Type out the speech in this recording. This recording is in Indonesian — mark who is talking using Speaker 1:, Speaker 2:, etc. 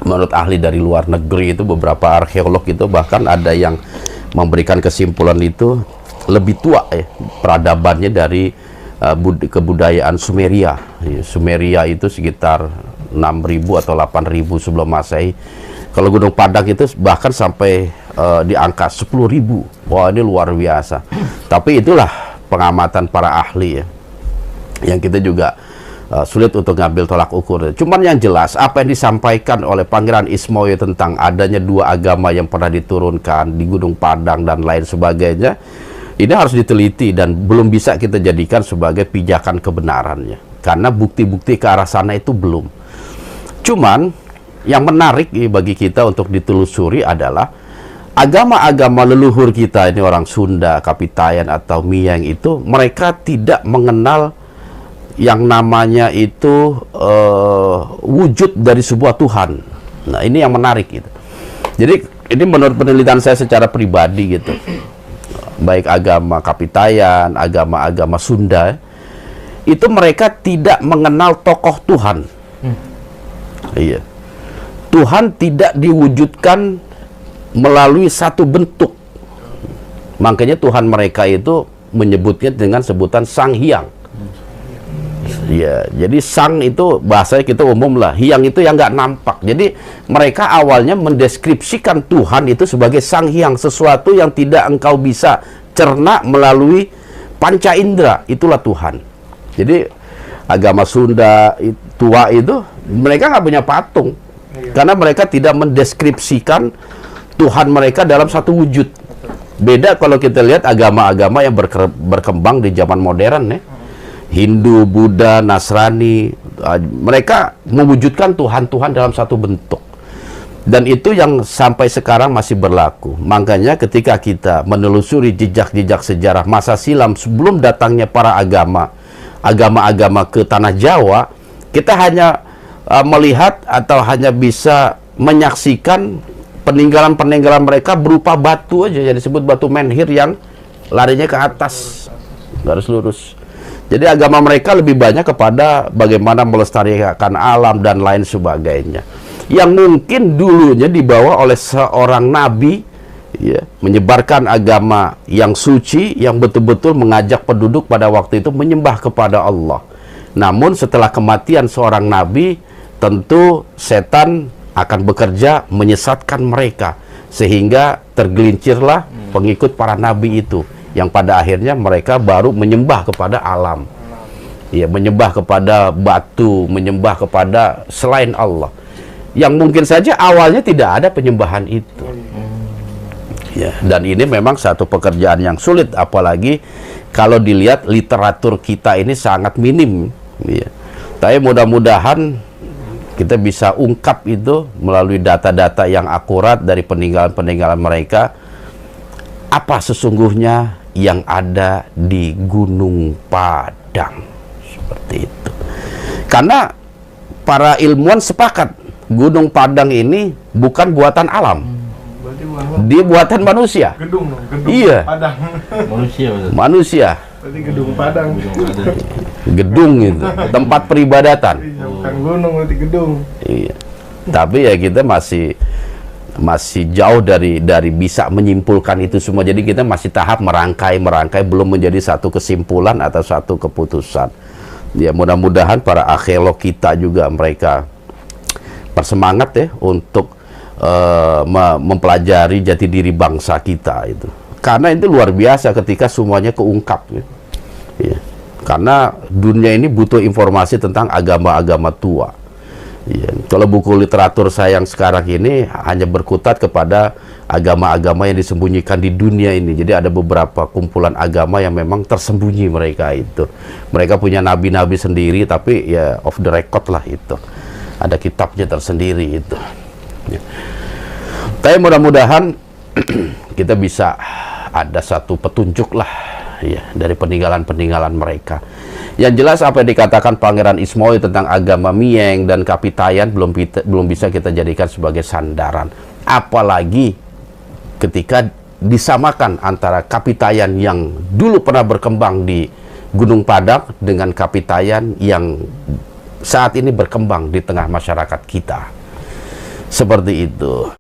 Speaker 1: menurut ahli dari luar negeri itu, beberapa arkeolog itu bahkan ada yang memberikan kesimpulan itu lebih tua ya peradabannya dari kebudayaan Sumeria. Sumeria itu sekitar 6.000 atau 8.000 sebelum Masehi. Kalau Gunung Padang itu bahkan sampai di angka 10.000. Wah, ini luar biasa. Tapi itulah pengamatan para ahli ya, yang kita juga sulit untuk ngambil tolak ukur. Cuman yang jelas apa yang disampaikan oleh Pangeran Ismoyo tentang adanya dua agama yang pernah diturunkan di Gunung Padang dan lain sebagainya, ini harus diteliti dan belum bisa kita jadikan sebagai pijakan kebenarannya, karena bukti-bukti ke arah sana itu belum. Cuman yang menarik bagi kita untuk ditelusuri adalah agama-agama leluhur kita ini, orang Sunda, Kapitayan atau Mieng itu, mereka tidak mengenal yang namanya itu wujud dari sebuah Tuhan. Nah, ini yang menarik gitu. Jadi ini menurut penelitian saya secara pribadi gitu, baik agama Kapitayan, agama-agama Sunda, itu mereka tidak mengenal tokoh Tuhan. Iya, Tuhan tidak diwujudkan melalui satu bentuk. Makanya Tuhan mereka itu menyebutnya dengan sebutan Sang Hyang. Ya, jadi sang itu bahasanya kita umum lah, hyang itu yang nggak nampak. Jadi mereka awalnya mendeskripsikan Tuhan itu sebagai sang hyang, sesuatu yang tidak engkau bisa cerna melalui panca indera, itulah Tuhan. Jadi agama Sunda tua itu mereka nggak punya patung, karena mereka tidak mendeskripsikan Tuhan mereka dalam satu wujud. Beda kalau kita lihat agama-agama yang berkembang di zaman modern ya, Hindu, Buddha, Nasrani, mereka mewujudkan Tuhan-Tuhan dalam satu bentuk. Dan itu yang sampai sekarang masih berlaku. Makanya ketika kita menelusuri jejak-jejak sejarah masa silam sebelum datangnya para agama-agama ke tanah Jawa, kita hanya melihat atau hanya bisa menyaksikan peninggalan-peninggalan mereka berupa batu aja, yang disebut batu menhir yang larinya ke atas, garis lurus. Jadi agama mereka lebih banyak kepada bagaimana melestarikan alam dan lain sebagainya, yang mungkin dulunya dibawa oleh seorang nabi ya, menyebarkan agama yang suci, yang betul-betul mengajak penduduk pada waktu itu menyembah kepada Allah. Namun setelah kematian seorang nabi, tentu setan akan bekerja menyesatkan mereka, sehingga tergelincirlah pengikut para nabi itu, yang pada akhirnya mereka baru menyembah kepada alam, ya, menyembah kepada batu, menyembah kepada selain Allah, yang mungkin saja awalnya tidak ada penyembahan itu. Ya, dan ini memang satu pekerjaan yang sulit, apalagi kalau dilihat literatur kita ini sangat minim. Ya. Tapi mudah-mudahan kita bisa ungkap itu melalui data-data yang akurat dari peninggalan-peninggalan mereka, apa sesungguhnya yang ada di Gunung Padang, seperti itu. Karena para ilmuwan sepakat Gunung Padang ini bukan buatan alam, dia buatan manusia.
Speaker 2: Gedung dong, gedung
Speaker 1: iya.
Speaker 2: Padang.
Speaker 1: Manusia.
Speaker 2: Berarti gedung Padang.
Speaker 1: Gedung itu tempat peribadatan.
Speaker 2: Iya, bukan gunung, berarti gedung.
Speaker 1: Iya. Tapi ya kita masih jauh dari bisa menyimpulkan itu semua. Jadi kita masih tahap merangkai, belum menjadi satu kesimpulan atau satu keputusan. Ya, mudah-mudahan para arkeolog kita juga mereka bersemangat ya untuk mempelajari jati diri bangsa kita itu. Karena itu luar biasa ketika semuanya keungkap ya. Ya. Karena dunia ini butuh informasi tentang agama-agama tua. Ya, kalau buku literatur saya yang sekarang ini hanya berkutat kepada agama-agama yang disembunyikan di dunia ini. Jadi ada beberapa kumpulan agama yang memang tersembunyi mereka itu. Mereka punya nabi-nabi sendiri, tapi ya off the record lah itu. Ada kitabnya tersendiri itu. Ya. Tapi mudah-mudahan kita bisa ada satu petunjuk lah ya dari peninggalan-peninggalan mereka. Yang jelas apa yang dikatakan Pangeran Ismoyo tentang agama Mieng dan Kapitayan belum bisa kita jadikan sebagai sandaran. Apalagi ketika disamakan antara Kapitayan yang dulu pernah berkembang di Gunung Padang dengan Kapitayan yang saat ini berkembang di tengah masyarakat kita. Seperti itu.